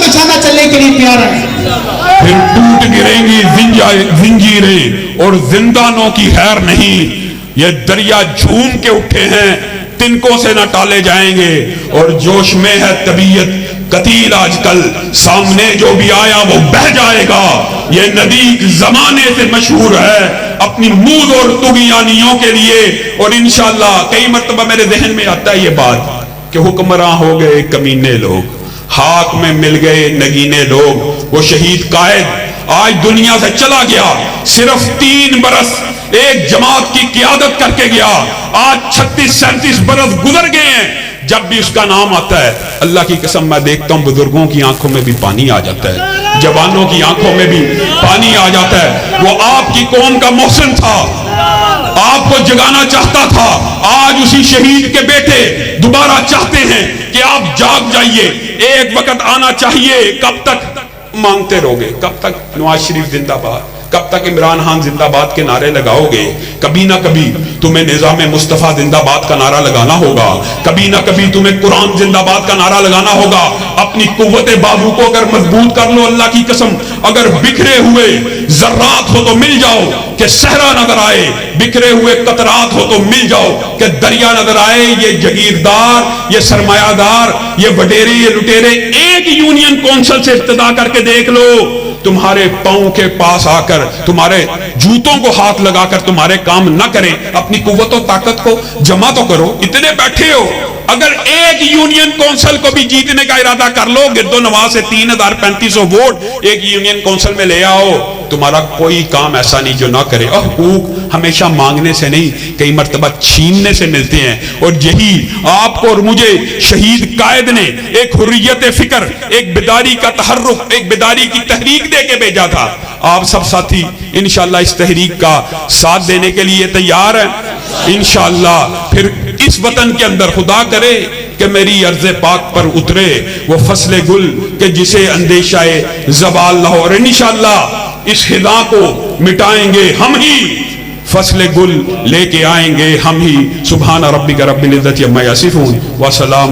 निशाना चलने के लिए तैयार है। फिर टूट गिरेंगी जंजीरें और जिंदानों की खैर नहीं। ये दरिया झूम के उठे हैं, तिनकों से न टाले जाएंगे। और जोश में है तबीयत कतील आजकल, सामने जो भी आया वो बह जाएगा। ये नदी जमाने से मशहूर है अपनी मूद और तुगियानियों के लिए। और इंशाअल्लाह कई मर्तबा मेरे जहन में आता है ये बात कि हुक्मरां हो गए कमीने लोग, हाक में मिल गए नगीने लोग। वो शहीद कायद आज दुनिया से चला गया, सिर्फ 3 बरस एक जमात की क़ियादत करके गया। आज 36-37 बरस गुजर गए हैं। जब भी उसका नाम आता है, अल्लाह की कसम मैं देखता हूं बुजुर्गों की आंखों में भी पानी आ जाता है, जवानों की आंखों में भी पानी आ जाता है। वो आपकी कौम का मोहसिन था, आपको जगाना चाहता था। आज उसी शहीद के बेटे दोबारा चाहते हैं कि आप जाग जाइए, एक वक्त आना चाहिए। कब तक मांगते रहोगे? कब तक नवाज शरीफ जिंदाबाद, कब तक इमरान खान जिंदाबाद के नारे लगाओगे? कभी ना कभी तुम्हें निजाम मुस्तफा जिंदाबाद का नारा लगाना होगा, कभी ना कभी तुम्हें कुरान जिंदाबाद का नारा लगाना होगा। अपनी कुव्वत बाजू को अगर मजबूत कर लो, अल्लाह की कसम अगर बिखरे हुए जर्रात हो तो मिल जाओ कि सहरा नजर आए, बिखरे हुए कतरात हो तो मिल जाओ कि दरिया नजर आए। ये जगीरदार, ये सरमायादार, ये वडेरे, ये लुटेरे एक यूनियन कौंसिल से इब्तिदा करके देख लो, तुम्हारे पांव के पास आकर तुम्हारे जूतों को हाथ लगाकर तुम्हारे काम न करें। अपनी कुव्वत और ताकत को जमा तो करो। इतने बैठे हो, अगर एक यूनियन कौंसिल को भी जीतने का इरादा कर लो, गिरदो नवाज से 3350 वोट एक यूनियन कौंसिल में ले आओ, तुम्हारा कोई काम ऐसा नहीं जो ना करे। और हुकूक हमेशा मांगने से नहीं, कई मर्तबा छीनने से मिलते हैं। और यही आपको और मुझे शहीद कायद ने एक हुर्रियत फिक्र, एक बेदारी का तहर्रुक, एक बेदारी की तहरीक दे के भेजा था। आप सब साथी इंशाअल्लाह इस तहरीक का साथ देने के लिए तैयार हैं इंशाअल्लाह। फिर इस वतन के अंदर खुदा करे कि मेरी अर्ज़े पाक पर उतरे वो फसले गुल के जिसे अंदेशाए ज़वाल न हो। और इंशाअल्लाह इस हिदा को मिटाएंगे हम ही, फसले गुल लेके आएंगे हम ही। सुभान रब्बिका रब्बिल इज्जति अम्मा यसिफून व सलाम।